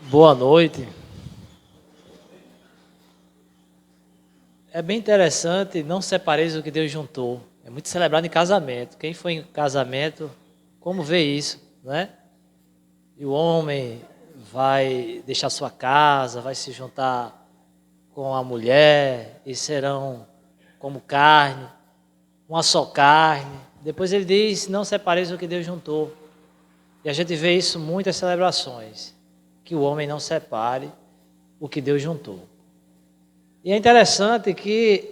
Boa noite. É bem interessante, não separeis o que Deus juntou. É muito celebrado em casamento. Quem foi em casamento, como vê isso, né? E o homem vai deixar sua casa, vai se juntar com a mulher e serão como carne, uma só carne. Depois ele diz, não separeis o que Deus juntou. E a gente vê isso em muitas celebrações, que o homem não separe o que Deus juntou. E é interessante que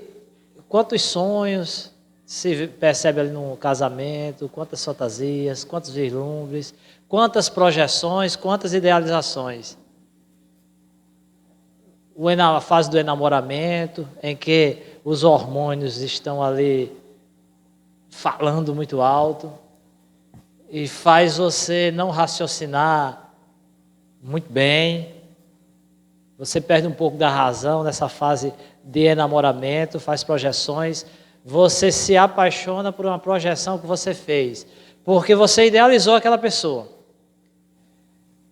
quantos sonhos se percebe ali no casamento, quantas fantasias, quantos vislumbres, quantas projeções, quantas idealizações. A fase do enamoramento, em que os hormônios estão ali falando muito alto e faz você não raciocinar muito bem. Você perde um pouco da razão nessa fase de enamoramento, faz projeções. Você se apaixona por uma projeção que você fez, porque você idealizou aquela pessoa.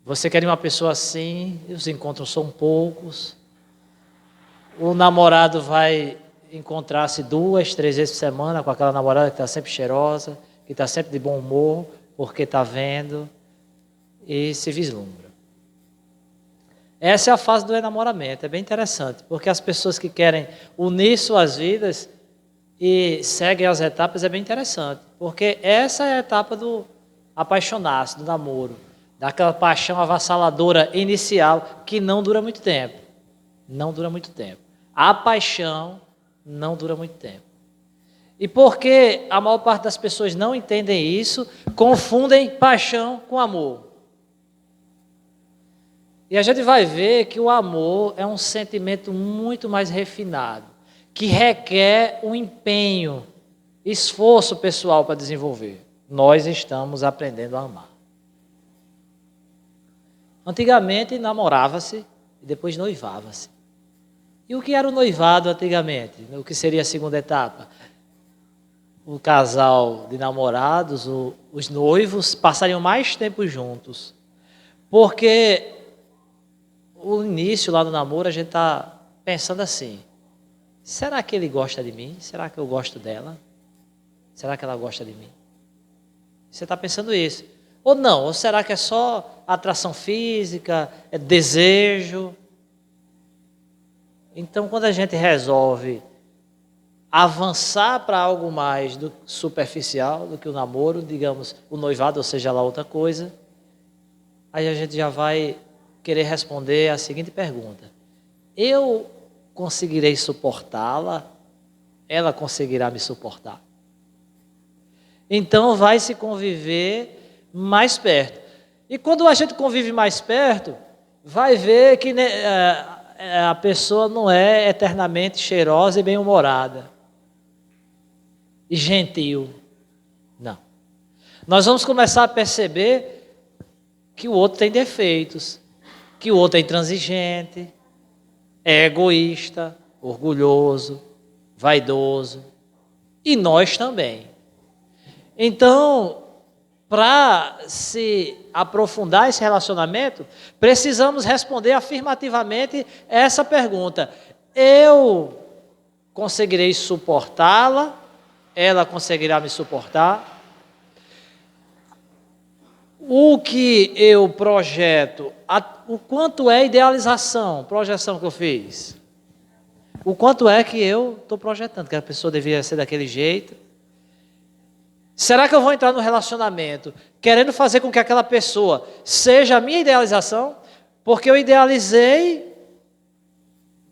Você quer uma pessoa assim, e os encontros são poucos. O namorado vai encontrar-se 2, 3 vezes por semana com aquela namorada que está sempre cheirosa, que está sempre de bom humor, porque está vendo e se vislumbra. Essa é a fase do enamoramento, é bem interessante, porque as pessoas que querem unir suas vidas e seguem as etapas é bem interessante, porque essa é a etapa do apaixonar-se, do namoro, daquela paixão avassaladora inicial que não dura muito tempo. Não dura muito tempo. A paixão não dura muito tempo. E porque a maior parte das pessoas não entendem isso, confundem paixão com amor. E a gente vai ver que o amor é um sentimento muito mais refinado, que requer um empenho, esforço pessoal para desenvolver. Nós estamos aprendendo a amar. Antigamente namorava-se e depois noivava-se. E o que era o noivado antigamente? O que seria a segunda etapa? O casal de namorados, os noivos, passariam mais tempo juntos. Porque o início lá do namoro, a gente está pensando assim, será que ele gosta de mim? Será que eu gosto dela? Será que ela gosta de mim? Você está pensando isso. Ou não, ou será que é só atração física, é desejo? Então, quando a gente resolve avançar para algo mais do superficial do que o namoro, digamos, o noivado, ou seja lá outra coisa, aí a gente já vai querer responder a seguinte pergunta: eu conseguirei suportá-la? Ela conseguirá me suportar? Então vai se conviver mais perto. E quando a gente convive mais perto, vai ver que a pessoa não é eternamente cheirosa e bem-humorada e gentil. Não. Nós vamos começar a perceber que o outro tem defeitos, que o outro é intransigente, é egoísta, orgulhoso, vaidoso, e nós também. Então, para se aprofundar esse relacionamento, precisamos responder afirmativamente essa pergunta: eu conseguirei suportá-la? Ela conseguirá me suportar? O que eu projeto, o quanto é idealização, projeção que eu fiz? O quanto é que eu estou projetando, que a pessoa devia ser daquele jeito? Será que eu vou entrar no relacionamento querendo fazer com que aquela pessoa seja a minha idealização? Porque eu idealizei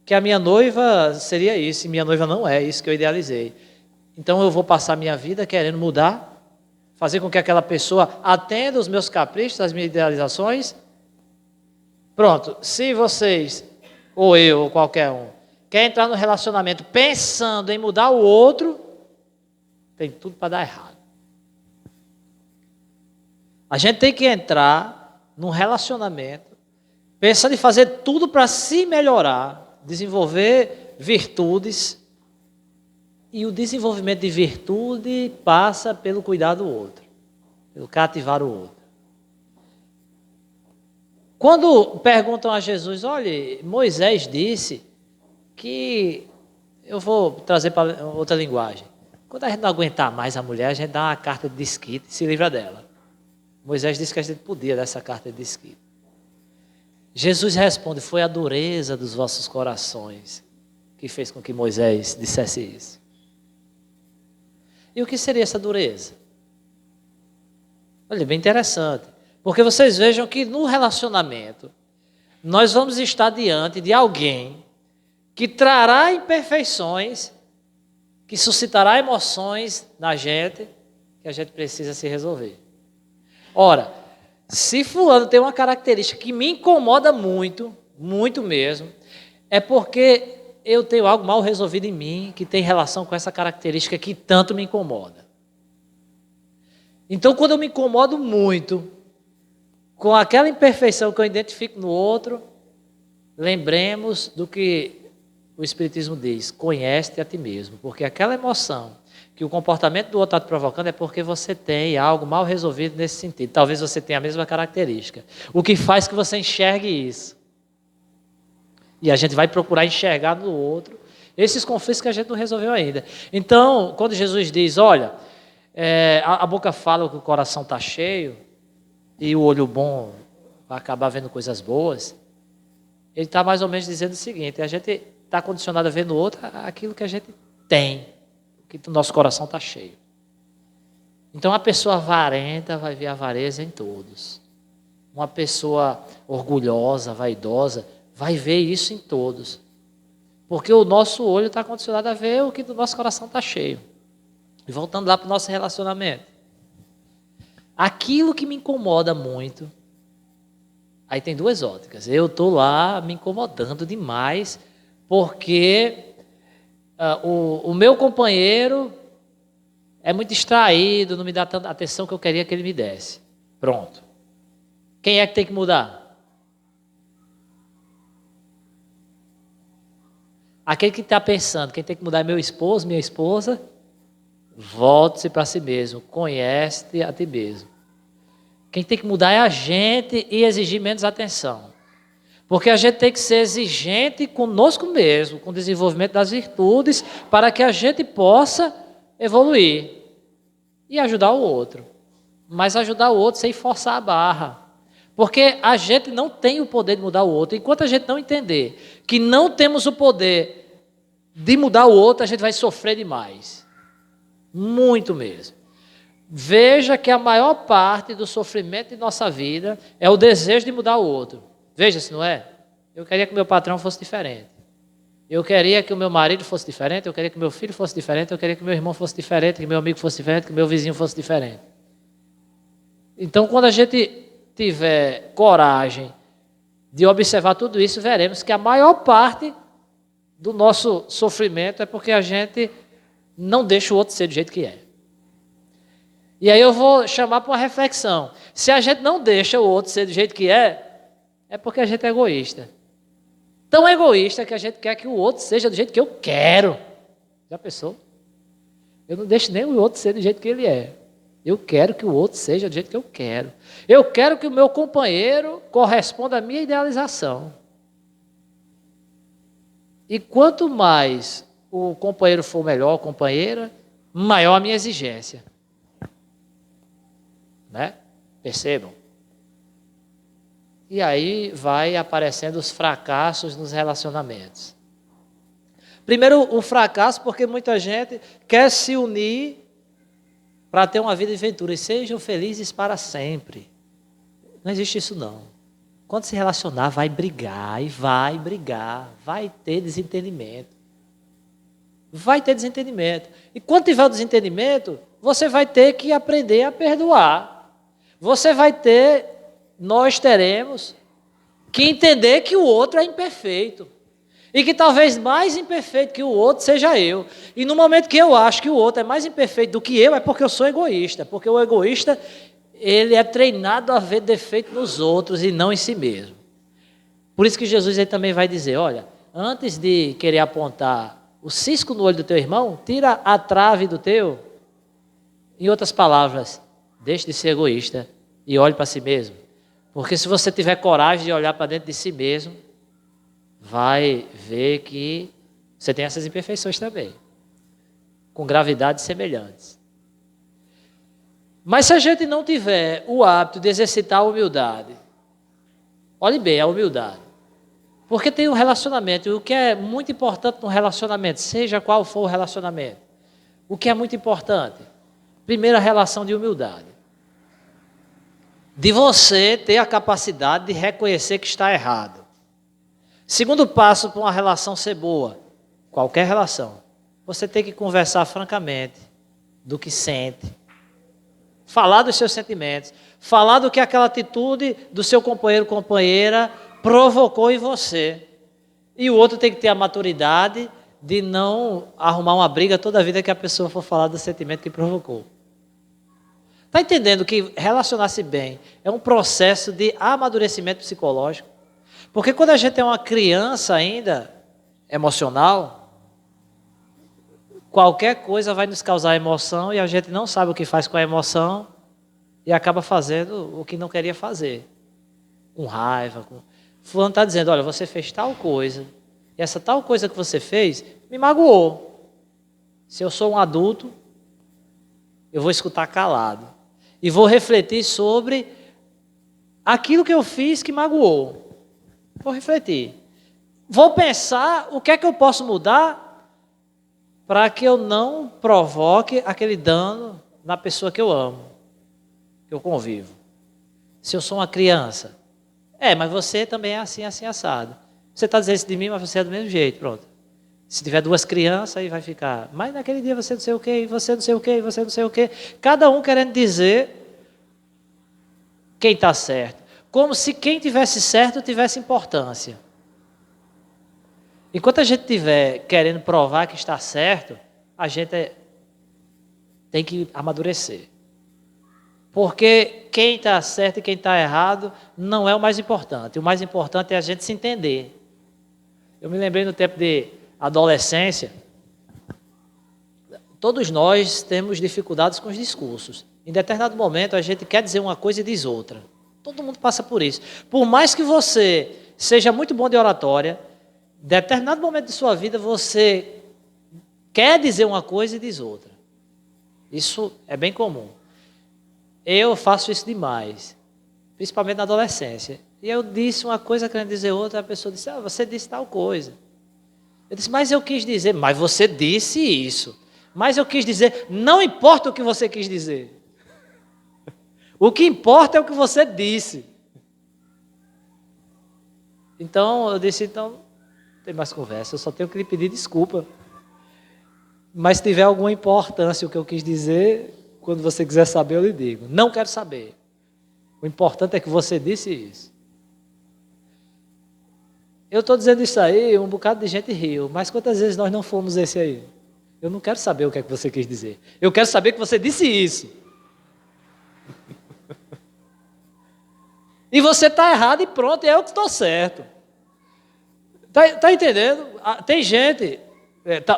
que a minha noiva seria isso, e minha noiva não é isso que eu idealizei. Então eu vou passar a minha vida querendo mudar? Fazer com que aquela pessoa atenda os meus caprichos, as minhas idealizações? Pronto, se vocês, ou eu, ou qualquer um, quer entrar no relacionamento pensando em mudar o outro, tem tudo para dar errado. A gente tem que entrar num relacionamento pensando em fazer tudo para se melhorar, desenvolver virtudes. E o desenvolvimento de virtude passa pelo cuidar do outro, pelo cativar o outro. Quando perguntam a Jesus, olha, Moisés disse que eu vou trazer para outra linguagem. Quando a gente não aguentar mais a mulher, a gente dá uma carta de desquite e se livra dela. Moisés disse que a gente podia dar essa carta de desquite. Jesus responde, foi a dureza dos vossos corações que fez com que Moisés dissesse isso. E o que seria essa dureza? Olha, bem interessante. Porque vocês vejam que no relacionamento, nós vamos estar diante de alguém que trará imperfeições, que suscitará emoções na gente, que a gente precisa se resolver. Ora, se fulano tem uma característica que me incomoda muito, muito mesmo, é porque eu tenho algo mal resolvido em mim, que tem relação com essa característica que tanto me incomoda. Então, quando eu me incomodo muito com aquela imperfeição que eu identifico no outro, lembremos do que o Espiritismo diz, conhece-te a ti mesmo, porque aquela emoção que o comportamento do outro está te provocando é porque você tem algo mal resolvido nesse sentido. Talvez você tenha a mesma característica. O que faz que você enxergue isso. E a gente vai procurar enxergar no outro esses conflitos que a gente não resolveu ainda. Então, quando Jesus diz, olha, a boca fala que o coração está cheio e o olho bom vai acabar vendo coisas boas, ele está mais ou menos dizendo o seguinte, a gente está condicionado a ver no outro aquilo que a gente tem, que o nosso coração está cheio. Então, a pessoa avarenta vai ver a avareza em todos. Uma pessoa orgulhosa, vaidosa, vai ver isso em todos. Porque o nosso olho está condicionado a ver o que do nosso coração está cheio. E voltando lá para o nosso relacionamento. Aquilo que me incomoda muito, aí tem duas óticas. Eu estou lá me incomodando demais, porque o meu companheiro é muito distraído, não me dá tanta atenção que eu queria que ele me desse. Pronto. Quem é que tem que mudar? Aquele que está pensando, quem tem que mudar é meu esposo, minha esposa, volte-se para si mesmo, conhece-te a ti mesmo. Quem tem que mudar é a gente e exigir menos atenção. Porque a gente tem que ser exigente conosco mesmo, com o desenvolvimento das virtudes, para que a gente possa evoluir e ajudar o outro. Mas ajudar o outro sem forçar a barra. Porque a gente não tem o poder de mudar o outro. Enquanto a gente não entender que não temos o poder de mudar o outro, a gente vai sofrer demais. Muito mesmo. Veja que a maior parte do sofrimento de nossa vida é o desejo de mudar o outro. Veja se não é. Eu queria que meu patrão fosse diferente. Eu queria que o meu marido fosse diferente. Eu queria que meu filho fosse diferente. Eu queria que meu irmão fosse diferente. Que meu amigo fosse diferente. Que meu vizinho fosse diferente. Então, quando a gente tiver coragem de observar tudo isso, veremos que a maior parte do nosso sofrimento é porque a gente não deixa o outro ser do jeito que é. E aí eu vou chamar para uma reflexão. Se a gente não deixa o outro ser do jeito que é porque a gente é egoísta. Tão egoísta que a gente quer que o outro seja do jeito que eu quero. Já pensou? Eu não deixo nem o outro ser do jeito que ele é. Eu quero que o outro seja do jeito que eu quero. Eu quero que o meu companheiro corresponda à minha idealização. E quanto mais o companheiro for melhor, a companheira, maior a minha exigência. Né? Percebam? E aí vai aparecendo os fracassos nos relacionamentos. Primeiro, o fracasso, porque muita gente quer se unir para ter uma vida de ventura e sejam felizes para sempre. Não existe isso não. Quando se relacionar, vai brigar, vai ter desentendimento. Vai ter desentendimento. E quando tiver o desentendimento, você vai ter que aprender a perdoar. Nós teremos que entender que o outro é imperfeito. E que talvez mais imperfeito que o outro seja eu. E no momento que eu acho que o outro é mais imperfeito do que eu, é porque eu sou egoísta. Porque o egoísta, ele é treinado a ver defeito nos outros e não em si mesmo. Por isso que Jesus ele também vai dizer, olha, antes de querer apontar o cisco no olho do teu irmão, tira a trave do teu. Em outras palavras, deixe de ser egoísta e olhe para si mesmo. Porque se você tiver coragem de olhar para dentro de si mesmo, vai ver que você tem essas imperfeições também, com gravidades semelhantes. Mas se a gente não tiver o hábito de exercitar a humildade, olhe bem, a humildade, porque tem um relacionamento, e o que é muito importante no relacionamento, seja qual for o relacionamento, o que é muito importante? Primeiro, a relação de humildade. De você ter a capacidade de reconhecer que está errado. Segundo passo para uma relação ser boa, qualquer relação, você tem que conversar francamente do que sente, falar dos seus sentimentos, falar do que aquela atitude do seu companheiro ou companheira provocou em você. E o outro tem que ter a maturidade de não arrumar uma briga toda vida que a pessoa for falar do sentimento que provocou. Está entendendo que relacionar-se bem é um processo de amadurecimento psicológico? Porque quando a gente é uma criança ainda, emocional, qualquer coisa vai nos causar emoção e a gente não sabe o que faz com a emoção e acaba fazendo o que não queria fazer. Com raiva. Fulano está dizendo, olha, você fez tal coisa e essa tal coisa que você fez me magoou. Se eu sou um adulto, eu vou escutar calado. E vou refletir sobre aquilo que eu fiz que magoou. Vou refletir. Vou pensar o que é que eu posso mudar para que eu não provoque aquele dano na pessoa que eu amo, que eu convivo. Se eu sou uma criança, mas você também é assim, assim, assado. Você está dizendo isso de mim, mas você é do mesmo jeito, pronto. Se tiver duas crianças, aí vai ficar, mas naquele dia você não sei o quê, e você não sei o quê, e você não sei o quê. Cada um querendo dizer quem está certo. Como se quem tivesse certo tivesse importância. Enquanto a gente estiver querendo provar que está certo, a gente tem que amadurecer. Porque quem está certo e quem está errado não é o mais importante. O mais importante é a gente se entender. Eu me lembrei no tempo de adolescência, todos nós temos dificuldades com os discursos. Em determinado momento a gente quer dizer uma coisa e diz outra. Todo mundo passa por isso. Por mais que você seja muito bom de oratória, em determinado momento de sua vida você quer dizer uma coisa e diz outra. Isso é bem comum. Eu faço isso demais, principalmente na adolescência. E eu disse uma coisa querendo dizer outra, a pessoa disse, você disse tal coisa. Eu disse, mas eu quis dizer, mas você disse isso. Mas eu quis dizer, não importa o que você quis dizer. O que importa é o que você disse. Então, eu disse, não tem mais conversa, eu só tenho que lhe pedir desculpa. Mas se tiver alguma importância o que eu quis dizer, quando você quiser saber, eu lhe digo. Não quero saber. O importante é que você disse isso. Eu estou dizendo isso aí, um bocado de gente riu, mas quantas vezes nós não fomos esse aí? Eu não quero saber o que é que você quis dizer. Eu quero saber que você disse isso. E você está errado e pronto, eu que estou certo. Está entendendo? Tem gente,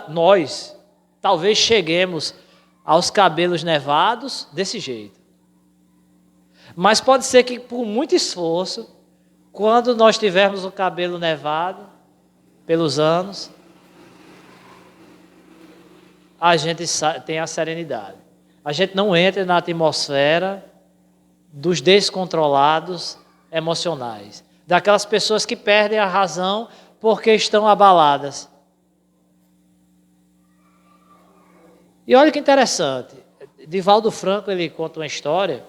nós, talvez cheguemos aos cabelos nevados desse jeito. Mas pode ser que por muito esforço, quando nós tivermos o cabelo nevado, pelos anos, a gente tem a serenidade. A gente não entra na atmosfera dos descontrolados emocionais. Daquelas pessoas que perdem a razão porque estão abaladas. E olha que interessante. Divaldo Franco, ele conta uma história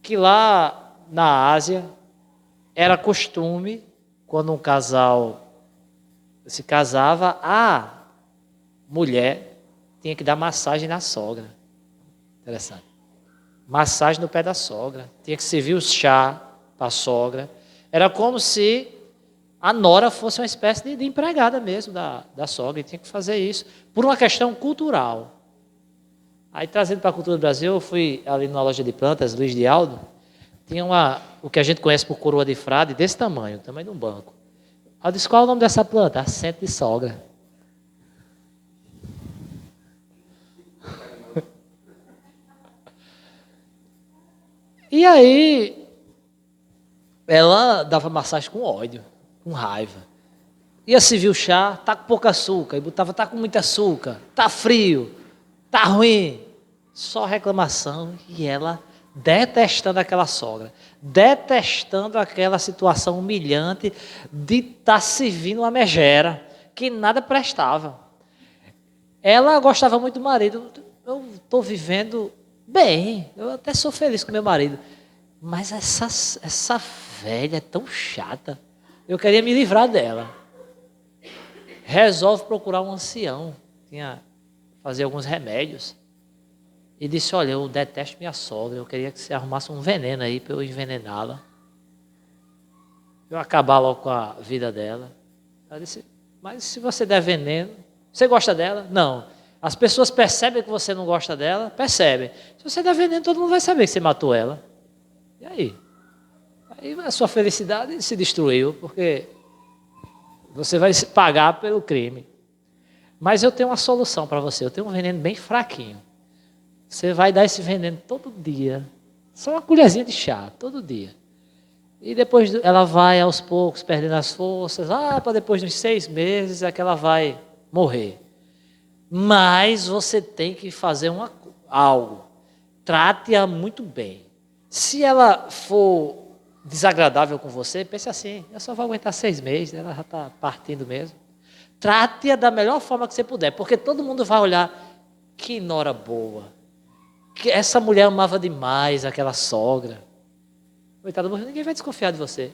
que lá na Ásia era costume, quando um casal se casava, a mulher tinha que dar massagem na sogra. Interessante. Massagem no pé da sogra. Tinha que servir o chá para a sogra. Era como se a nora fosse uma espécie de empregada mesmo da sogra. E tinha que fazer isso por uma questão cultural. Aí, trazendo para a cultura do Brasil, eu fui ali numa loja de plantas, Luiz de Aldo, tinha o que a gente conhece por coroa de frade, desse tamanho de um banco. Eu disse, qual é o nome dessa planta? Assento de sogra. E aí, ela dava massagem com ódio, com raiva. Ia servir o chá, tá com pouco açúcar, e botava, tá com muito açúcar, tá frio, tá ruim. Só reclamação, e ela detestando aquela sogra, detestando aquela situação humilhante de estar servindo uma megera, que nada prestava. Ela gostava muito do marido. Eu estou vivendo bem, eu até sou feliz com meu marido, mas essa velha é tão chata, eu queria me livrar dela. Resolve procurar um ancião, fazer alguns remédios, e disse, olha, eu detesto minha sogra, eu queria que você arrumasse um veneno aí para eu envenená-la, eu acabar logo com a vida dela. Ela disse, mas se você der veneno, você gosta dela? Não. As pessoas percebem que você não gosta dela? Percebem. Se você der veneno, todo mundo vai saber que você matou ela. E aí? Aí a sua felicidade se destruiu, porque você vai pagar pelo crime. Mas eu tenho uma solução para você. Eu tenho um veneno bem fraquinho. Você vai dar esse veneno todo dia. Só uma colherzinha de chá, todo dia. E depois ela vai aos poucos perdendo as forças. Para depois de uns 6 meses é que ela vai morrer. Mas você tem que fazer algo. Trate-a muito bem. Se ela for desagradável com você, pense assim, eu só vou aguentar 6 meses, ela já está partindo mesmo. Trate-a da melhor forma que você puder, porque todo mundo vai olhar, que nora boa. Que essa mulher amava demais aquela sogra. Coitada, ninguém vai desconfiar de você.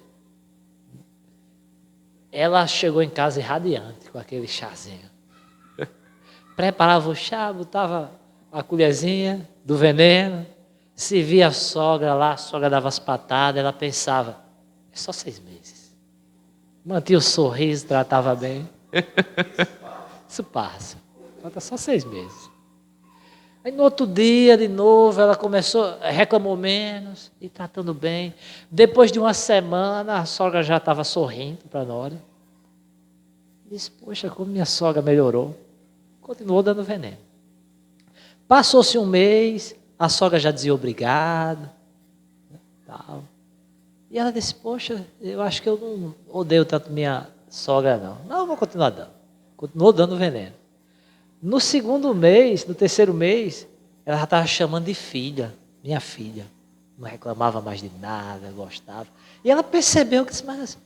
Ela chegou em casa irradiante com aquele chazinho. Preparava o chá, botava a colherzinha do veneno, se via a sogra lá, a sogra dava as patadas, ela pensava, é só 6 meses. Mantinha o sorriso, tratava bem. Isso passa. Falta só 6 meses. Aí no outro dia, de novo, ela reclamou menos e tratando bem. Depois de uma semana, a sogra já estava sorrindo para a nora. Disse, poxa, como minha sogra melhorou. Continuou dando veneno. Passou-se um mês, a sogra já dizia obrigado. Tal. E ela disse, poxa, eu acho que eu não odeio tanto minha sogra, não. Não, eu vou continuar dando. Continuou dando veneno. No segundo mês, no terceiro mês, ela já estava chamando de filha, minha filha. Não reclamava mais de nada, gostava. E ela percebeu que disse, mas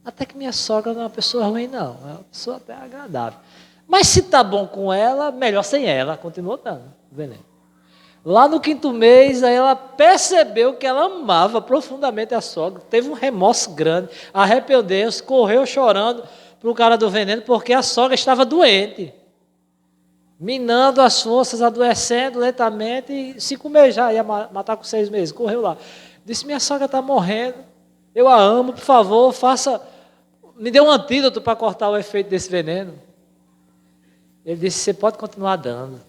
até que minha sogra não é uma pessoa ruim, não. É uma pessoa até agradável. Mas se está bom com ela, melhor sem ela. Continuou dando veneno. Lá no 5º mês, aí ela percebeu que ela amava profundamente a sogra. Teve um remorso grande, arrependeu-se, correu chorando para o cara do veneno, porque a sogra estava doente. Minando as forças, adoecendo lentamente, e se comer já, ia matar com 6 meses. Correu lá. Disse, minha sogra está morrendo, eu a amo, por favor, me dê um antídoto para cortar o efeito desse veneno. Ele disse, você pode continuar dando.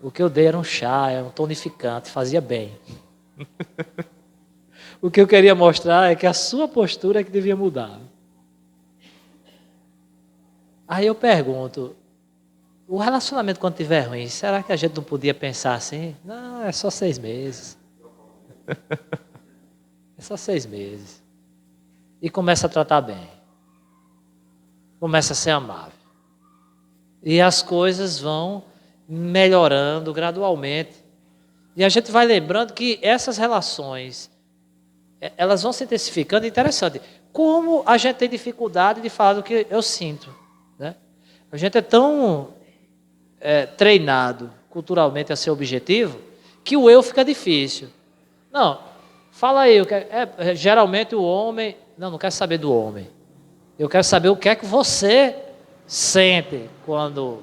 O que eu dei era um chá, era um tonificante, fazia bem. O que eu queria mostrar é que a sua postura é que devia mudar. Aí eu pergunto, o relacionamento quando estiver ruim, será que a gente não podia pensar assim? Não, é só 6 meses. É só 6 meses. E começa a tratar bem. Começa a ser amável. E as coisas vão melhorando gradualmente. E a gente vai lembrando que essas relações, elas vão se intensificando. Interessante. Como a gente tem dificuldade de falar do que eu sinto. Né? A gente é tão treinado culturalmente a ser objetivo, que o eu fica difícil. Não, fala aí. Geralmente o homem... Não quero saber do homem. Eu quero saber o que é que você sente quando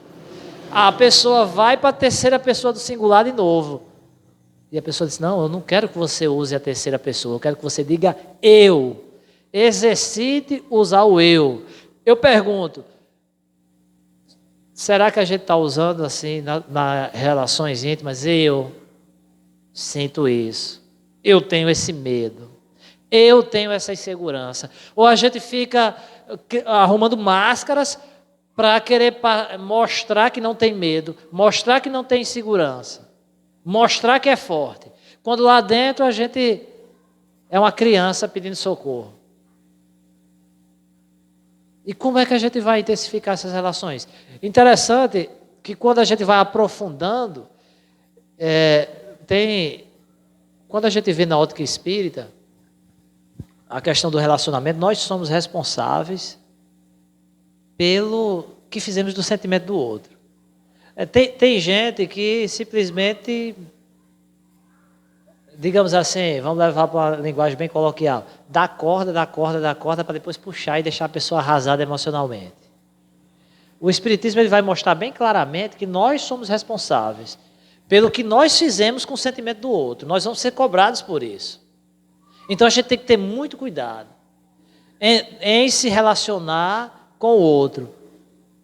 a pessoa vai para a terceira pessoa do singular de novo. E a pessoa diz, não, eu não quero que você use a terceira pessoa, eu quero que você diga eu. Exercite usar o eu. Eu pergunto, será que a gente está usando assim nas relações íntimas? Eu sinto isso. Eu tenho esse medo. Eu tenho essa insegurança. Ou a gente fica arrumando máscaras para querer mostrar que não tem medo, mostrar que não tem insegurança, mostrar que é forte. Quando lá dentro a gente é uma criança pedindo socorro. E como é que a gente vai intensificar essas relações? Interessante que quando a gente vai aprofundando, quando a gente vê na ótica espírita, a questão do relacionamento, nós somos responsáveis pelo que fizemos do sentimento do outro. Tem gente que simplesmente, digamos assim, vamos levar para uma linguagem bem coloquial, dá corda para depois puxar e deixar a pessoa arrasada emocionalmente. O Espiritismo ele vai mostrar bem claramente que nós somos responsáveis pelo que nós fizemos com o sentimento do outro. Nós vamos ser cobrados por isso. Então a gente tem que ter muito cuidado em se relacionar com o outro,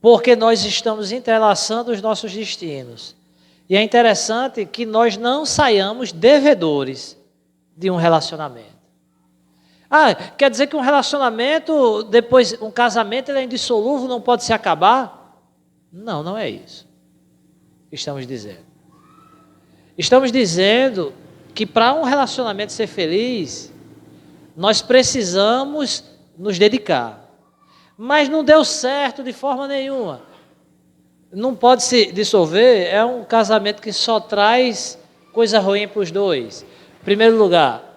porque nós estamos entrelaçando os nossos destinos. E é interessante que nós não saiamos devedores de um relacionamento. Quer dizer que um relacionamento, depois um casamento, ele é indissolúvel, não pode se acabar? Não, não é isso que estamos dizendo. Estamos dizendo que para um relacionamento ser feliz, nós precisamos nos dedicar. Mas não deu certo de forma nenhuma. Não pode se dissolver, é um casamento que só traz coisa ruim para os dois. Em primeiro lugar,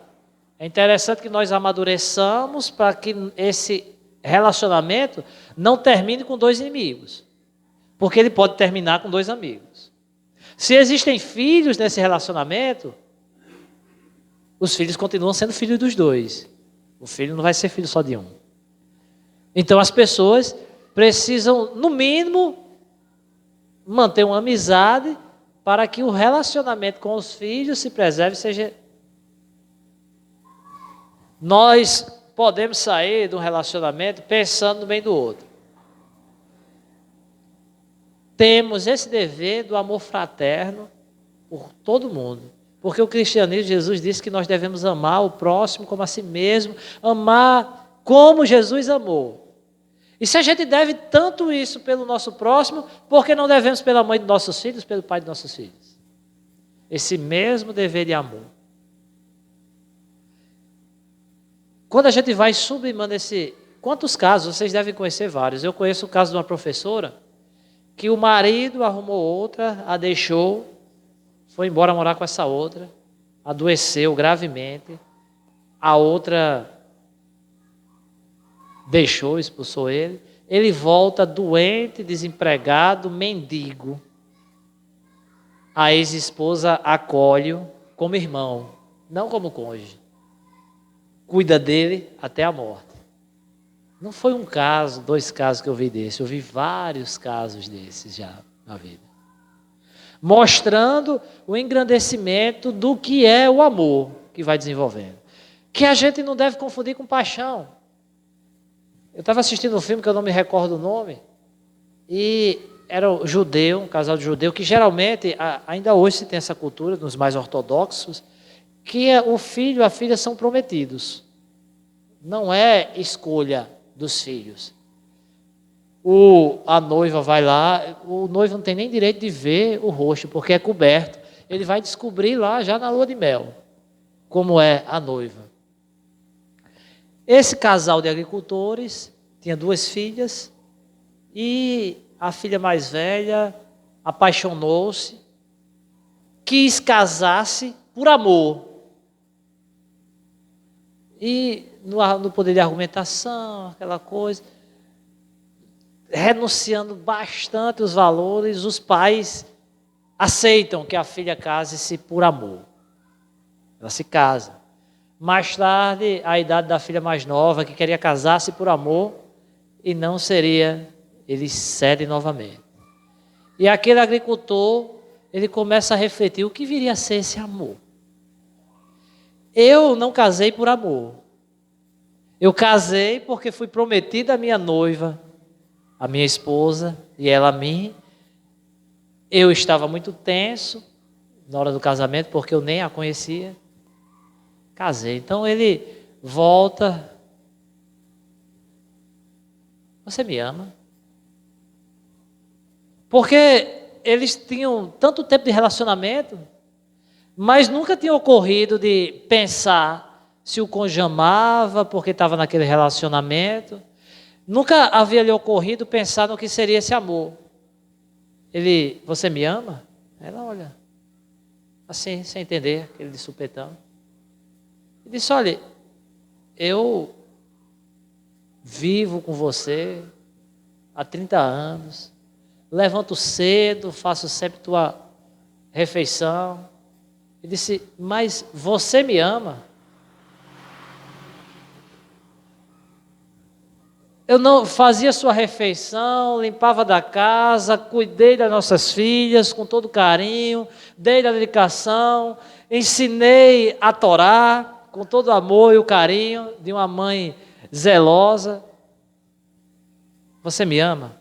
é interessante que nós amadureçamos para que esse relacionamento não termine com dois inimigos. Porque ele pode terminar com dois amigos. Se existem filhos nesse relacionamento, os filhos continuam sendo filhos dos dois. O filho não vai ser filho só de um. Então as pessoas precisam, no mínimo, manter uma amizade para que o relacionamento com os filhos se preserve, seja... Nós podemos sair de um relacionamento pensando no bem do outro. Temos esse dever do amor fraterno por todo mundo. Porque o cristianismo, Jesus disse que nós devemos amar o próximo como a si mesmo, amar como Jesus amou. E se a gente deve tanto isso pelo nosso próximo, por que não devemos pela mãe de nossos filhos, pelo pai de nossos filhos? Esse mesmo dever de amor. Quando a gente vai sublimando quantos casos, vocês devem conhecer vários. Eu conheço o caso de uma professora, que o marido arrumou outra, a deixou, foi embora morar com essa outra, adoeceu gravemente, a outra deixou, expulsou ele volta doente, desempregado, mendigo. A ex-esposa acolhe-o como irmão, não como cônjuge. Cuida dele até a morte. Não foi um caso, 2 casos que eu vi desse, eu vi vários casos desses já na vida. Mostrando o engrandecimento do que é o amor que vai desenvolvendo. Que a gente não deve confundir com paixão. Eu estava assistindo um filme que eu não me recordo o nome, e era um judeu, um casal de judeu, que geralmente, ainda hoje se tem essa cultura, nos mais ortodoxos, que o filho e a filha são prometidos. Não é escolha dos filhos. A noiva vai lá, o noivo não tem nem direito de ver o rosto, porque é coberto. Ele vai descobrir lá, já na lua de mel, como é a noiva. Esse casal de agricultores tinha 2 filhas, e a filha mais velha apaixonou-se, quis casar-se por amor. E no poder de argumentação, aquela coisa, renunciando bastante os valores, os pais aceitam que a filha case-se por amor. Ela se casa. Mais tarde, a idade da filha mais nova, que queria casar-se por amor, e não seria, eles cedem novamente. E aquele agricultor, ele começa a refletir, o que viria a ser esse amor? Eu não casei por amor. Eu casei porque fui prometida a minha noiva, a minha esposa, e ela a mim. Eu estava muito tenso na hora do casamento, porque eu nem a conhecia. Casei. Então ele volta. Você me ama? Porque eles tinham tanto tempo de relacionamento, mas nunca tinha ocorrido de pensar se o cônjuge amava porque estava naquele relacionamento. Nunca havia lhe ocorrido pensar no que seria esse amor. Ele, você me ama? Ela olha, assim, sem entender, aquele de supetão. Ele disse, olha, eu vivo com você há 30 anos, levanto cedo, faço sempre tua refeição. Ele disse, mas você me ama? Eu não fazia sua refeição, limpava da casa, cuidei das nossas filhas com todo carinho, dei a dedicação, ensinei a Torá com todo o amor e o carinho de uma mãe zelosa. Você me ama?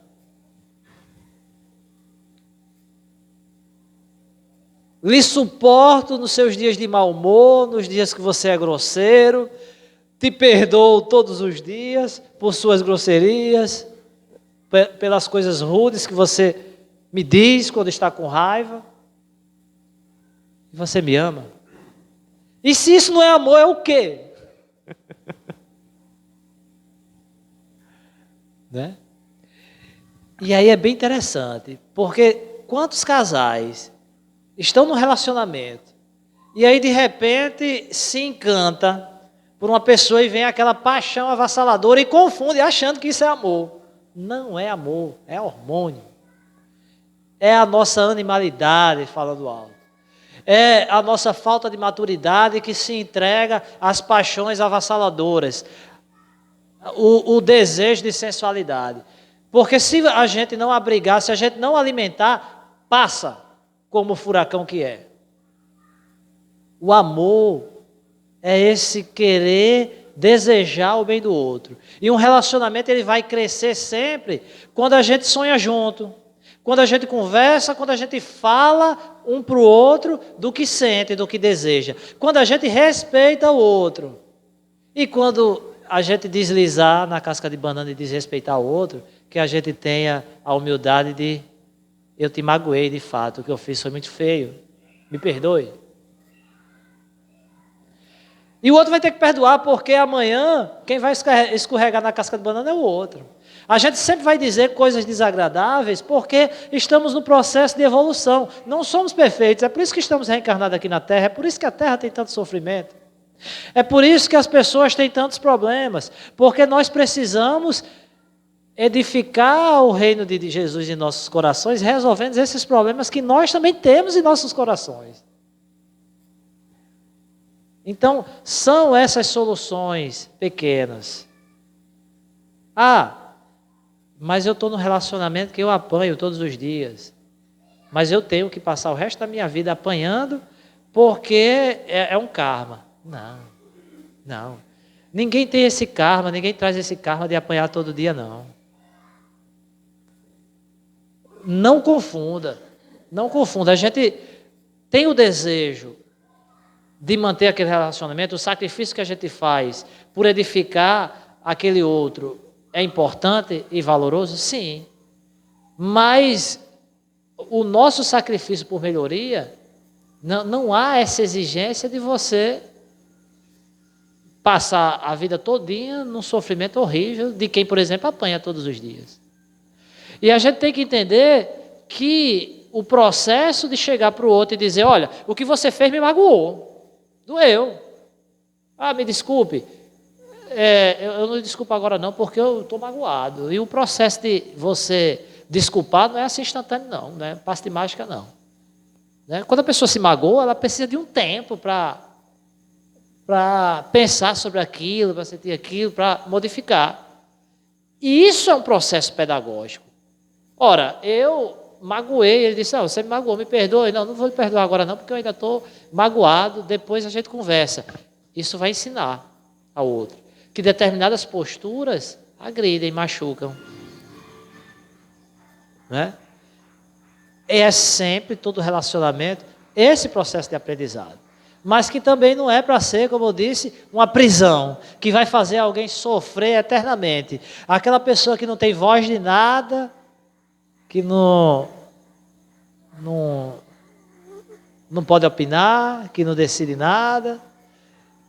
Lhe suporto nos seus dias de mau humor, nos dias que você é grosseiro, te perdoo todos os dias por suas grosserias, pelas coisas rudes que você me diz quando está com raiva. Você me ama? E se isso não é amor, é o quê? Né? E aí é bem interessante, porque quantos casais estão no relacionamento e aí de repente se encanta por uma pessoa e vem aquela paixão avassaladora e confunde achando que isso é amor. Não é amor, é hormônio. É a nossa animalidade falando alto. É a nossa falta de maturidade que se entrega às paixões avassaladoras. O desejo de sensualidade. Porque se a gente não abrigar, se a gente não alimentar, passa como o furacão que é. O amor é esse querer desejar o bem do outro. E um relacionamento ele vai crescer sempre quando a gente sonha junto, quando a gente conversa, quando a gente fala um para o outro do que sente, do que deseja. Quando a gente respeita o outro. E quando a gente deslizar na casca de banana e desrespeitar o outro, que a gente tenha a humildade de eu te magoei de fato, o que eu fiz foi muito feio, me perdoe. E o outro vai ter que perdoar, porque amanhã quem vai escorregar na casca de banana é o outro. A gente sempre vai dizer coisas desagradáveis porque estamos no processo de evolução. Não somos perfeitos, é por isso que estamos reencarnados aqui na Terra, é por isso que a Terra tem tanto sofrimento. É por isso que as pessoas têm tantos problemas, porque nós precisamos edificar o reino de Jesus em nossos corações, resolvendo esses problemas que nós também temos em nossos corações. Então, são essas soluções pequenas. Mas eu estou num relacionamento que eu apanho todos os dias. Mas eu tenho que passar o resto da minha vida apanhando porque é um karma. Não. Ninguém tem esse karma, ninguém traz esse karma de apanhar todo dia, não. Não confunda. A gente tem o desejo de manter aquele relacionamento, o sacrifício que a gente faz por edificar aquele outro é importante e valoroso? Sim. Mas o nosso sacrifício por melhoria, não há essa exigência de você passar a vida todinha num sofrimento horrível de quem, por exemplo, apanha todos os dias. E a gente tem que entender que o processo de chegar para o outro e dizer, olha, o que você fez me magoou, doeu. Me desculpe, eu não desculpo agora não, porque eu estou magoado. E o processo de você desculpar não é assim instantâneo não, não é passe de mágica não. Né? Quando a pessoa se magoa, ela precisa de um tempo para pensar sobre aquilo, para sentir aquilo, para modificar. E isso é um processo pedagógico. Ora, eu magoei, ele disse, você me magoou, me perdoe. Não vou lhe perdoar agora não, porque eu ainda estou magoado, depois a gente conversa. Isso vai ensinar ao outro que determinadas posturas agridem, machucam. Né? É sempre todo relacionamento esse processo de aprendizado. Mas que também não é para ser, como eu disse, uma prisão, que vai fazer alguém sofrer eternamente. Aquela pessoa que não tem voz de nada, que não pode opinar, que não decide nada,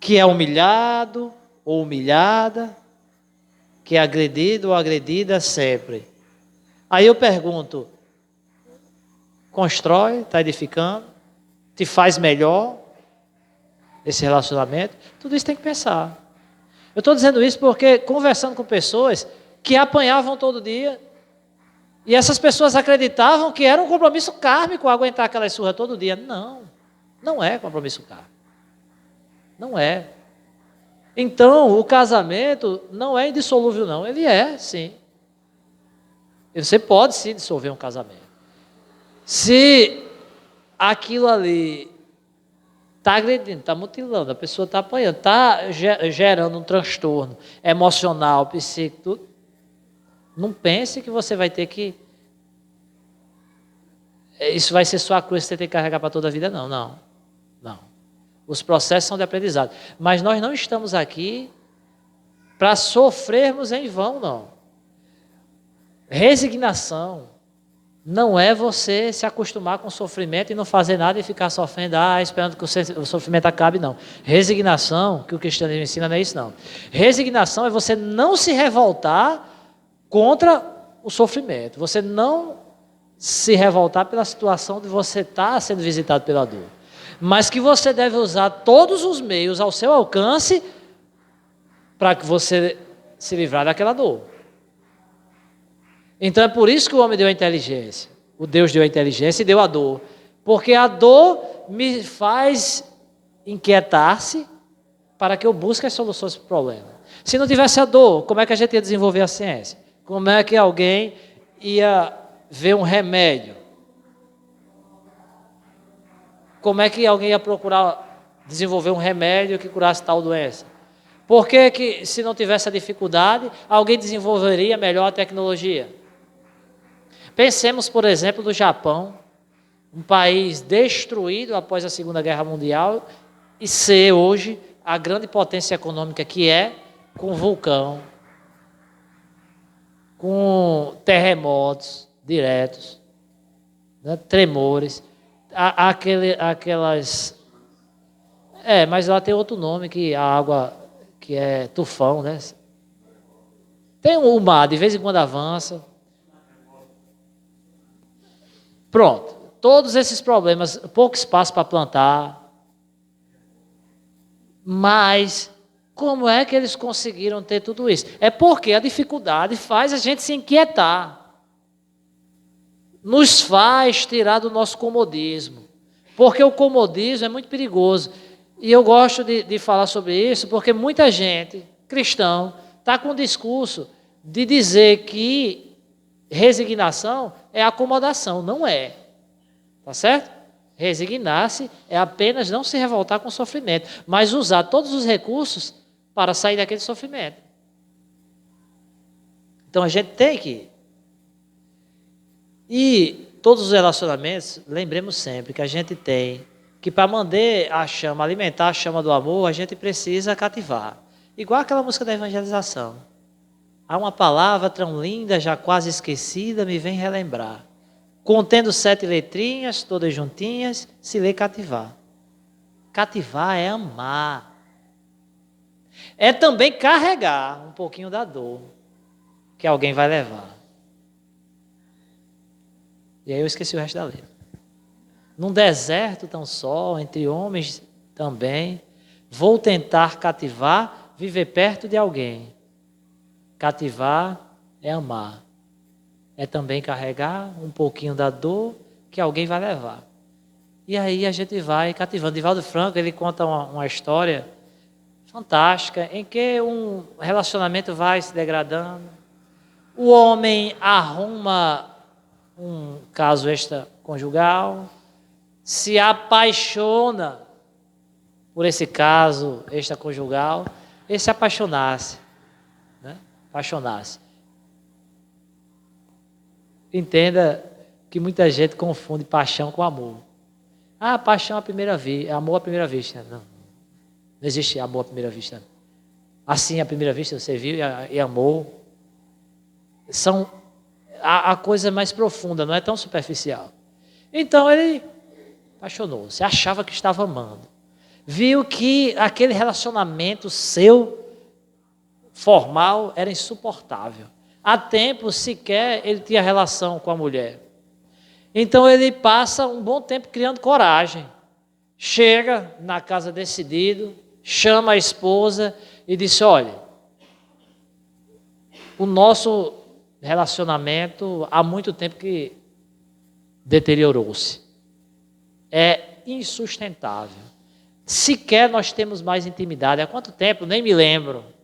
que é humilhado ou humilhada. que é agredido ou agredida sempre. Aí eu pergunto, constrói, está edificando, te faz melhor esse relacionamento? Tudo isso tem que pensar. Eu estou dizendo isso porque conversando com pessoas que apanhavam todo dia, e essas pessoas acreditavam que era um compromisso kármico aguentar aquela surra todo dia. Não, não é compromisso kármico. Não é. Então, o casamento não é indissolúvel, não. Ele é, sim. Você pode, sim, dissolver um casamento. Se aquilo ali está agredindo, está mutilando, a pessoa está apanhando, está gerando um transtorno emocional, psíquico, tudo, não pense que você vai ter que... Isso vai ser sua cruz que você tem que carregar para toda a vida, não, não. Não. Os processos são de aprendizado. Mas nós não estamos aqui para sofrermos em vão, não. Resignação não é você se acostumar com o sofrimento e não fazer nada e ficar sofrendo, esperando que o sofrimento acabe, não. Resignação, que o cristianismo ensina, não é isso, não. Resignação é você não se revoltar contra o sofrimento. Você não se revoltar pela situação de você estar sendo visitado pela dor. Mas que você deve usar todos os meios ao seu alcance para que você se livrar daquela dor. Então é por isso que o homem deu a inteligência. O Deus deu a inteligência e deu a dor. Porque a dor me faz inquietar-se para que eu busque as soluções para o problema. Se não tivesse a dor, como é que a gente ia desenvolver a ciência? Como é que alguém ia ver um remédio? Como é que alguém ia procurar desenvolver um remédio que curasse tal doença? Por que, se não tivesse a dificuldade, alguém desenvolveria melhor a tecnologia? Pensemos, por exemplo, no Japão, um país destruído após a Segunda Guerra Mundial e ser hoje a grande potência econômica que é, com vulcão, com terremotos diretos, né, tremores, aquelas... mas lá tem outro nome, que a água, que é tufão, né? Tem o mar, de vez em quando avança. Pronto, todos esses problemas, pouco espaço para plantar, mas como é que eles conseguiram ter tudo isso? É porque a dificuldade faz a gente se inquietar, nos faz tirar do nosso comodismo, porque o comodismo é muito perigoso. E eu gosto de falar sobre isso porque muita gente, cristão, está com o discurso de dizer que resignação é acomodação. Não é. Tá certo? Resignar-se é apenas não se revoltar com o sofrimento, mas usar todos os recursos para sair daquele sofrimento. Então a gente tem que... E todos os relacionamentos, lembremos sempre que a gente tem que, para manter a chama, alimentar a chama do amor, a gente precisa cativar. Igual aquela música da evangelização. Há uma palavra tão linda, já quase esquecida, me vem relembrar. Contendo 7 letrinhas, todas juntinhas, se lê cativar. Cativar é amar. É também carregar um pouquinho da dor que alguém vai levar. E aí eu esqueci o resto da letra. Num deserto tão só, entre homens também, vou tentar cativar, viver perto de alguém. Cativar é amar. É também carregar um pouquinho da dor que alguém vai levar. E aí a gente vai cativando. Divaldo Franco, ele conta uma história fantástica, em que um relacionamento vai se degradando. O homem arruma um caso extraconjugal, se apaixona por esse caso extraconjugal, e se apaixonasse. Né? Apaixonasse. Entenda que muita gente confunde paixão com amor. Paixão à primeira vista, amor à primeira vista. Não, não existe amor à primeira vista. Assim, à primeira vista, você viu e amor. São a coisa mais profunda, não é tão superficial. Então ele apaixonou-se, achava que estava amando. Viu que aquele relacionamento seu formal era insuportável. Há tempo sequer ele tinha relação com a mulher. Então ele passa um bom tempo criando coragem. Chega na casa decidido, chama a esposa e diz: olha, o nosso relacionamento há muito tempo que deteriorou-se. É insustentável. Sequer nós temos mais intimidade. Há quanto tempo? Nem me lembro.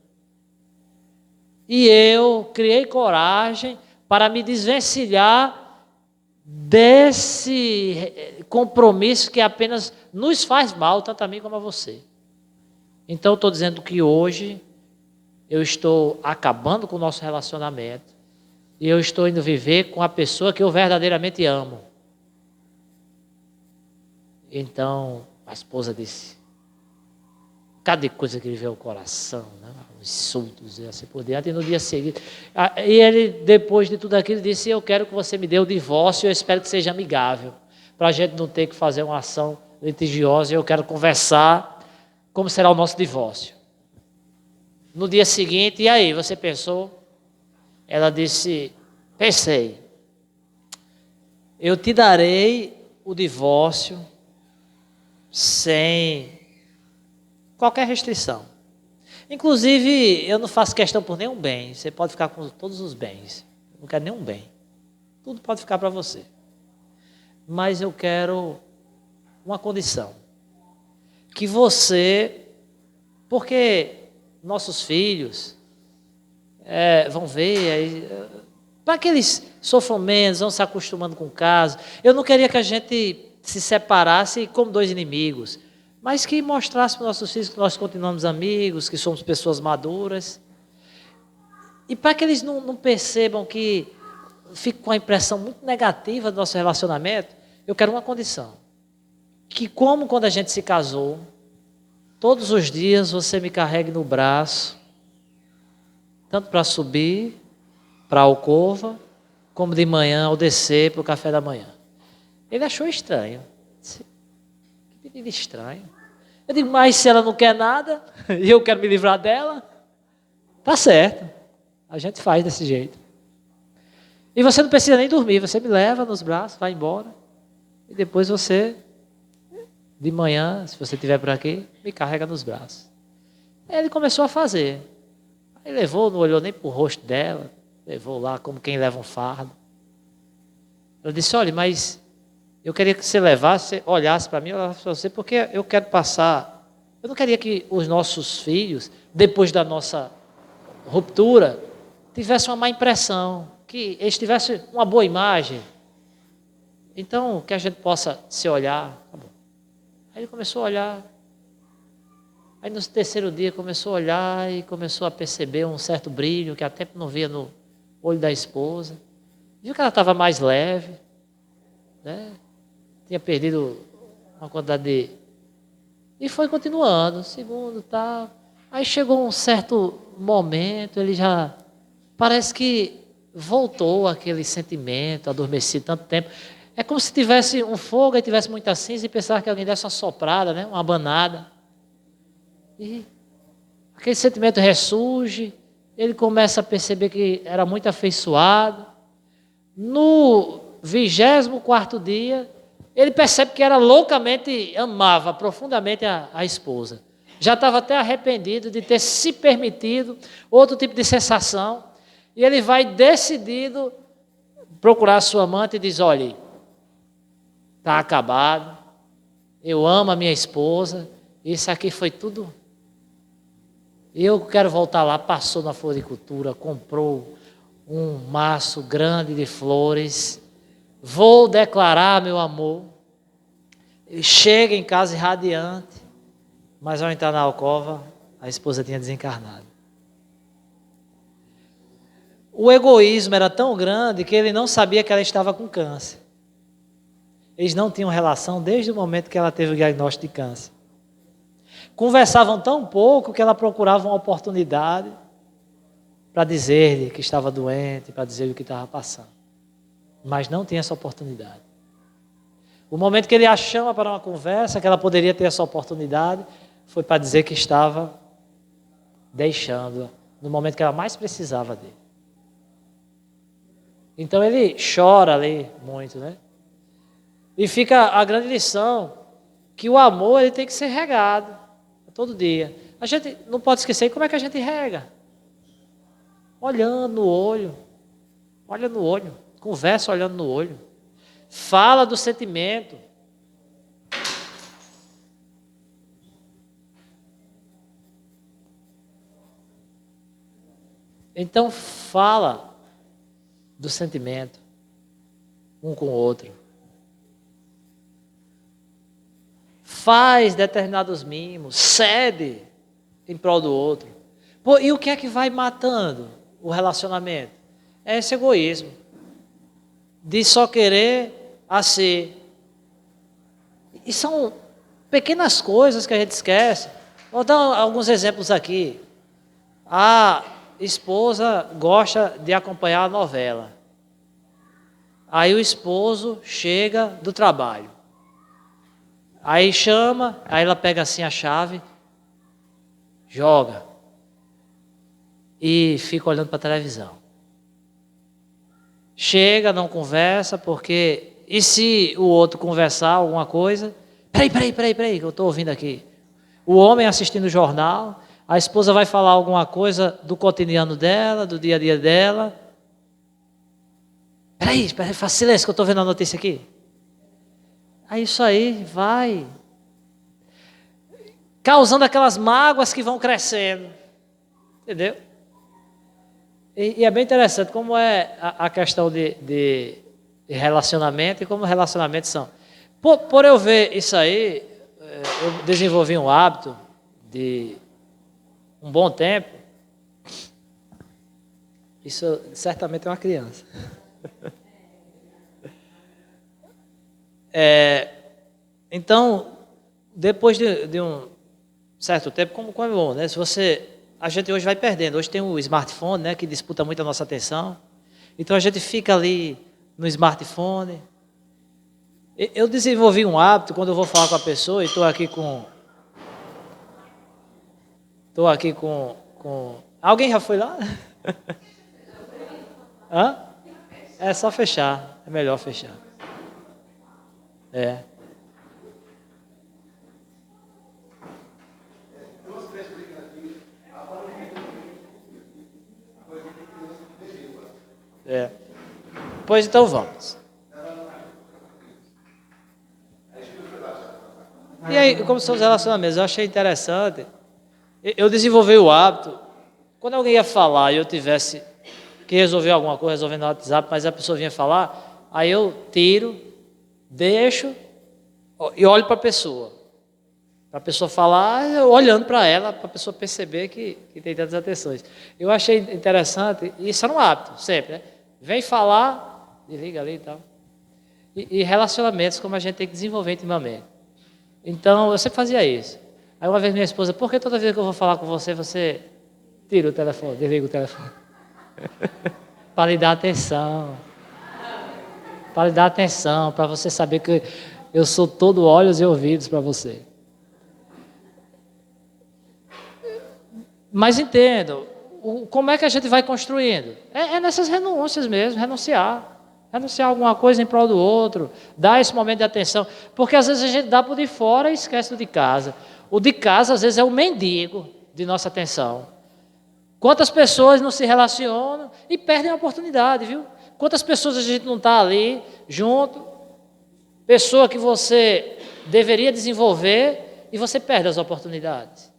E eu criei coragem para me desvencilhar desse compromisso que apenas nos faz mal, tanto a mim como a você. Então, estou dizendo que hoje eu estou acabando com o nosso relacionamento e eu estou indo viver com a pessoa que eu verdadeiramente amo. Então, a esposa disse: cada coisa que lhe veio ao coração, né? Insultos e assim por diante. E no dia seguinte, e ele, depois de tudo aquilo, disse: eu quero que você me dê o divórcio, eu espero que seja amigável, para a gente não ter que fazer uma ação litigiosa, eu quero conversar como será o nosso divórcio. No dia seguinte, e aí, você pensou? Ela disse: pensei, eu te darei o divórcio sem qualquer restrição. Inclusive, eu não faço questão por nenhum bem. Você pode ficar com todos os bens. Eu não quero nenhum bem. Tudo pode ficar para você. Mas eu quero uma condição. Que você... Porque nossos filhos vão ver... para que eles sofram menos, vão se acostumando com o caso. Eu não queria que a gente se separasse como dois inimigos, mas que mostrasse para os nossos filhos que nós continuamos amigos, que somos pessoas maduras. E para que eles não percebam que fique com a impressão muito negativa do nosso relacionamento, eu quero uma condição. Que como quando a gente se casou, todos os dias você me carregue no braço, tanto para subir para a alcova, como de manhã ao descer para o café da manhã. Ele achou estranho. Que pedido estranho. Eu digo: mas se ela não quer nada e eu quero me livrar dela, tá certo. A gente faz desse jeito. E você não precisa nem dormir, você me leva nos braços, vai embora. E depois você, de manhã, se você estiver por aqui, me carrega nos braços. Aí ele começou a fazer. Aí levou, não olhou nem para o rosto dela, levou lá como quem leva um fardo. Eu disse: olha, mas eu queria que você levasse, olhasse para mim, olhasse para você, porque eu quero passar. Eu não queria que os nossos filhos, depois da nossa ruptura, tivessem uma má impressão, que eles tivessem uma boa imagem. Então, que a gente possa se olhar. Tá bom. Aí ele começou a olhar. Aí no terceiro dia começou a olhar e começou a perceber um certo brilho que há tempo não via no olho da esposa. Viu que ela estava mais leve, né? Tinha perdido uma quantidade de... E foi continuando, segundo, tal. Aí chegou um certo momento, ele já... Parece que voltou aquele sentimento, adormecido tanto tempo. É como se tivesse um fogo e tivesse muita cinza e pensava que alguém desse uma soprada, né? Uma abanada. E aquele sentimento ressurge, ele começa a perceber que era muito afeiçoado. No 24º dia, ele percebe que era loucamente, amava profundamente a esposa. Já estava até arrependido de ter se permitido outro tipo de sensação. E ele vai decidido procurar a sua amante e diz: olha, está acabado, eu amo a minha esposa, isso aqui foi tudo. Eu quero voltar lá. Passou na floricultura, comprou um maço grande de flores. Vou declarar meu amor. Ele chega em casa irradiante, mas ao entrar na alcova, a esposa tinha desencarnado. O egoísmo era tão grande que ele não sabia que ela estava com câncer. Eles não tinham relação desde o momento que ela teve o diagnóstico de câncer. Conversavam tão pouco que ela procurava uma oportunidade para dizer-lhe que estava doente, para dizer-lhe o que estava passando. Mas não tinha essa oportunidade. O momento que ele a chama para uma conversa, que ela poderia ter essa oportunidade, foi para dizer que estava deixando-a no momento que ela mais precisava dele. Então ele chora ali muito, né? E fica a grande lição que o amor ele tem que ser regado todo dia. A gente não pode esquecer como é que a gente rega. Olhando no olho. Olha no olho. Conversa olhando no olho. Fala do sentimento. Então fala do sentimento um com o outro. Faz determinados mimos, cede em prol do outro. Pô, e o que é que vai matando o relacionamento? É esse egoísmo de só querer a si. E são pequenas coisas que a gente esquece. Vou dar alguns exemplos aqui. A esposa gosta de acompanhar a novela. Aí o esposo chega do trabalho. Aí chama, aí ela pega assim a chave, joga e fica olhando para a televisão. Chega, não conversa, porque... E se o outro conversar alguma coisa... Peraí, que eu estou ouvindo aqui. O homem assistindo o jornal, a esposa vai falar alguma coisa do cotidiano dela, do dia a dia dela. Peraí, faz silêncio que eu estou vendo a notícia aqui. Aí isso aí vai causando aquelas mágoas que vão crescendo. Entendeu? E é bem interessante como é a questão de relacionamento e como relacionamentos são. Por eu ver isso aí, eu desenvolvi um hábito de um bom tempo. Isso certamente é uma criança. Então, depois de um certo tempo, como é bom, né? A gente hoje vai perdendo. Hoje tem o smartphone, né, que disputa muito a nossa atenção. Então a gente fica ali no smartphone. Eu desenvolvi um hábito quando eu vou falar com a pessoa e estou aqui com... Alguém já foi lá? Hã? É só fechar. É melhor fechar. Pois então vamos. E aí, como são os relacionamentos? Eu achei interessante. Eu desenvolvi o hábito. Quando alguém ia falar e eu tivesse que resolver alguma coisa, resolvendo no WhatsApp, mas a pessoa vinha falar, aí eu tiro, deixo e olho para a pessoa. Para a pessoa falar, eu olhando para ela, para a pessoa perceber que tem tantas atenções. Eu achei interessante, e isso era um hábito, sempre, né? Vem falar, desliga ali e tal. E relacionamentos, como a gente tem que desenvolver intimamente. Então, eu sempre fazia isso. Aí uma vez minha esposa, por que toda vez que eu vou falar com você, você tira o telefone, desliga o telefone? Para lhe dar atenção. Para lhe dar atenção, para você saber que eu sou todo olhos e ouvidos para você. Mas entendo, como é que a gente vai construindo? É nessas renúncias mesmo, renunciar a alguma coisa em prol do outro, dar esse momento de atenção, porque às vezes a gente dá por de fora e esquece do de casa. O de casa às vezes é o mendigo de nossa atenção. Quantas pessoas não se relacionam e perdem a oportunidade, viu? Quantas pessoas a gente não está ali junto, pessoa que você deveria desenvolver e você perde as oportunidades.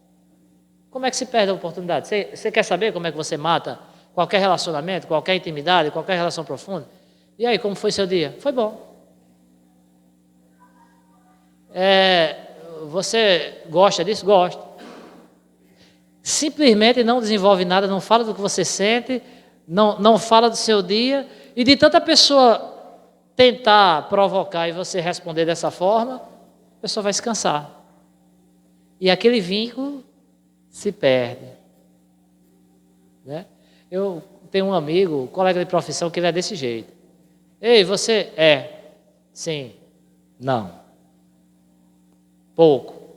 Como é que se perde a oportunidade? Você quer saber como é que você mata qualquer relacionamento, qualquer intimidade, qualquer relação profunda? E aí, como foi seu dia? Foi bom. Você gosta disso? Gosto. Simplesmente não desenvolve nada, não fala do que você sente, não fala do seu dia, e de tanta pessoa tentar provocar e você responder dessa forma, a pessoa vai se cansar. E aquele vínculo se perde. Né? Eu tenho um amigo, um colega de profissão, que ele é desse jeito. Ei, você é? Sim. Não. Pouco.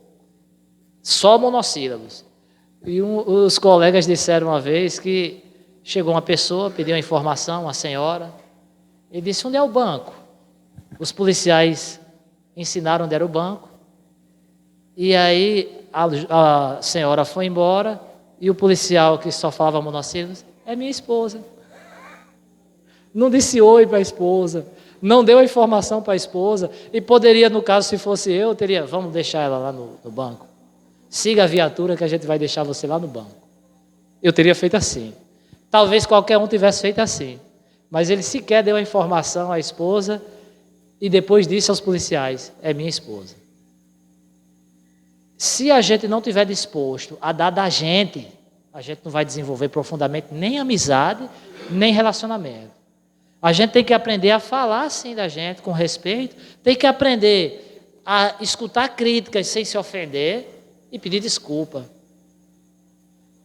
Só monossílabos. E os colegas disseram uma vez que chegou uma pessoa, pediu uma informação, uma senhora, e disse: onde é o banco? Os policiais ensinaram onde era o banco, e aí a senhora foi embora, e o policial que só falava monossílabos: é minha esposa. Não disse oi para a esposa, não deu a informação para a esposa, e poderia, no caso, se fosse eu, teria: vamos deixar ela lá no banco. Siga a viatura que a gente vai deixar você lá no banco. Eu teria feito assim. Talvez qualquer um tivesse feito assim. Mas ele sequer deu a informação à esposa e depois disse aos policiais: é minha esposa. Se a gente não estiver disposto a dar da gente, a gente não vai desenvolver profundamente nem amizade, nem relacionamento. A gente tem que aprender a falar assim da gente, com respeito, tem que aprender a escutar críticas sem se ofender e pedir desculpa.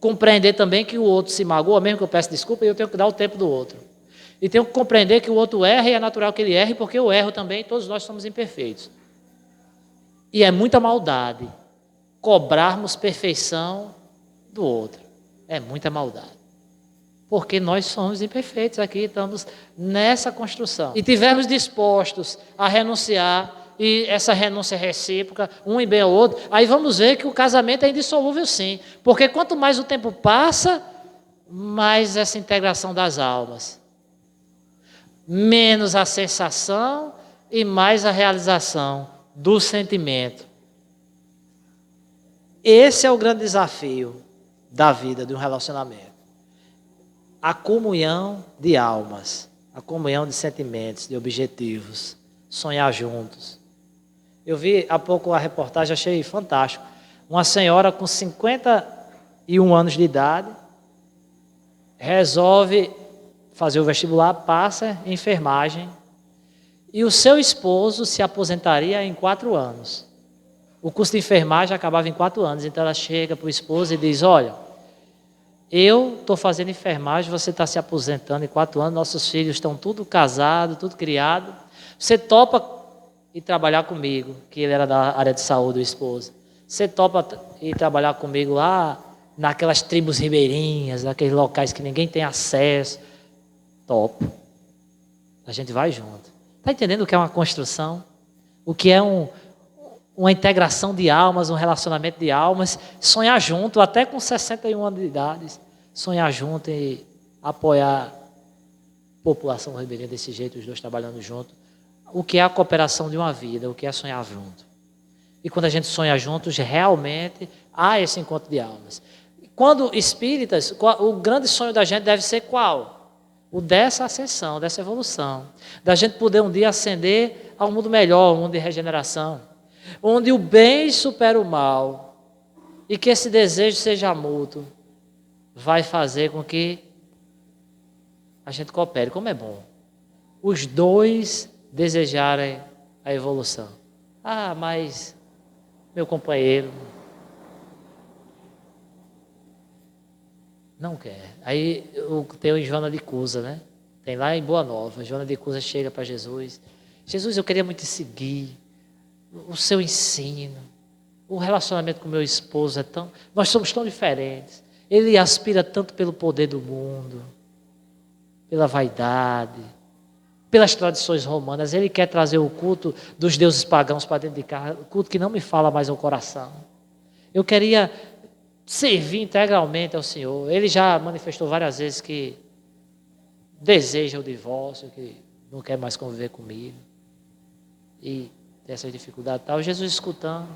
Compreender também que o outro se magoa, mesmo que eu peça desculpa, e eu tenho que dar o tempo do outro. E tenho que compreender que o outro erra e é natural que ele erre, porque eu erro também, todos nós somos imperfeitos. E é muita maldade cobrarmos perfeição do outro. É muita maldade. Porque nós somos imperfeitos aqui, estamos nessa construção. E tivermos dispostos a renunciar, e essa renúncia recíproca, um e bem ao outro, aí vamos ver que o casamento é indissolúvel sim. Porque quanto mais o tempo passa, mais essa integração das almas. Menos a sensação e mais a realização do sentimento. Esse é o grande desafio da vida, de um relacionamento. A comunhão de almas, a comunhão de sentimentos, de objetivos, sonhar juntos. Eu vi há pouco a reportagem, achei fantástico. Uma senhora com 51 anos de idade resolve fazer o vestibular, passa em enfermagem e o seu esposo se aposentaria em 4 anos. O curso de enfermagem acabava em 4 anos, então ela chega para o esposo e diz: olha, eu estou fazendo enfermagem, você está se aposentando em 4 anos, nossos filhos estão tudo casados, tudo criado. Você topa ir trabalhar comigo, que ele era da área de saúde, o esposo. Você topa ir trabalhar comigo lá naquelas tribos ribeirinhas, naqueles locais que ninguém tem acesso? Topo. A gente vai junto. Está entendendo o que é uma construção? O que é uma integração de almas, um relacionamento de almas? Sonhar junto, até com 61 anos de idade. Sonhar junto e apoiar a população ribeirinha desse jeito, os dois trabalhando junto. O que é a cooperação de uma vida, o que é sonhar junto. E quando a gente sonha juntos, realmente há esse encontro de almas. Quando espíritas, o grande sonho da gente deve ser qual? O dessa ascensão, dessa evolução. Da gente poder um dia ascender a um mundo melhor, um mundo de regeneração. Onde o bem supera o mal. E que esse desejo seja mútuo. Vai fazer com que a gente coopere. Como é bom. Os dois desejarem a evolução. Ah, mas meu companheiro não quer. Aí tem o Joana de Cusa, né? Tem lá em Boa Nova. Joana de Cusa chega para Jesus. Jesus, eu queria muito te seguir. O seu ensino. O relacionamento com meu esposo é tão... Nós somos tão diferentes. Ele aspira tanto pelo poder do mundo, pela vaidade, pelas tradições romanas. Ele quer trazer o culto dos deuses pagãos para dentro de casa, o culto que não me fala mais ao coração. Eu queria servir integralmente ao Senhor. Ele já manifestou várias vezes que deseja o divórcio, que não quer mais conviver comigo. E tem essas dificuldades e tal. Jesus escutando.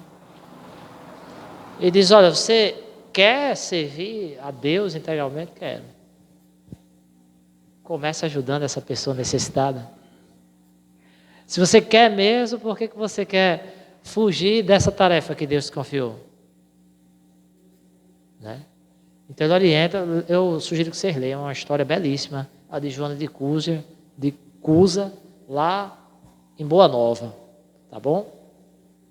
Ele diz: olha, você quer servir a Deus integralmente? Quero. Comece ajudando essa pessoa necessitada. Se você quer mesmo, por que você quer fugir dessa tarefa que Deus te confiou? Né? Então ele orienta, eu sugiro que vocês leiam uma história belíssima, a de Joana de Cusa, lá em Boa Nova, tá bom?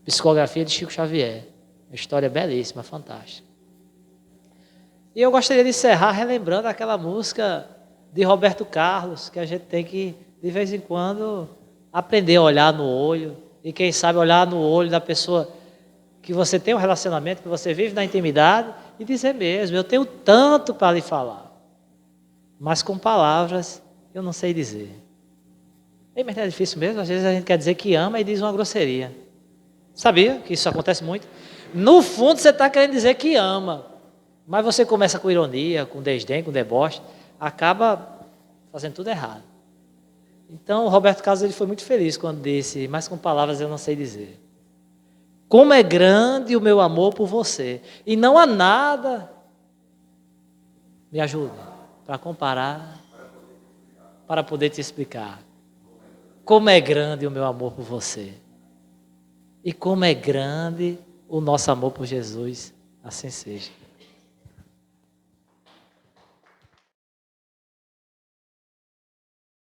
Psicografia de Chico Xavier, uma história belíssima, fantástica. E eu gostaria de encerrar relembrando aquela música de Roberto Carlos, que a gente tem que, de vez em quando, aprender a olhar no olho, e quem sabe olhar no olho da pessoa que você tem um relacionamento, que você vive na intimidade, e dizer mesmo, eu tenho tanto para lhe falar, mas com palavras eu não sei dizer. Mas não é difícil mesmo, às vezes a gente quer dizer que ama e diz uma grosseria. Sabia que isso acontece muito? No fundo você está querendo dizer que ama, mas você começa com ironia, com desdém, com deboche, acaba fazendo tudo errado. Então o Roberto Carlos ele foi muito feliz quando disse, mas com palavras eu não sei dizer. Como é grande o meu amor por você. E não há nada, me ajude, para comparar, para poder te explicar. Como é grande o meu amor por você. E como é grande o nosso amor por Jesus, assim seja.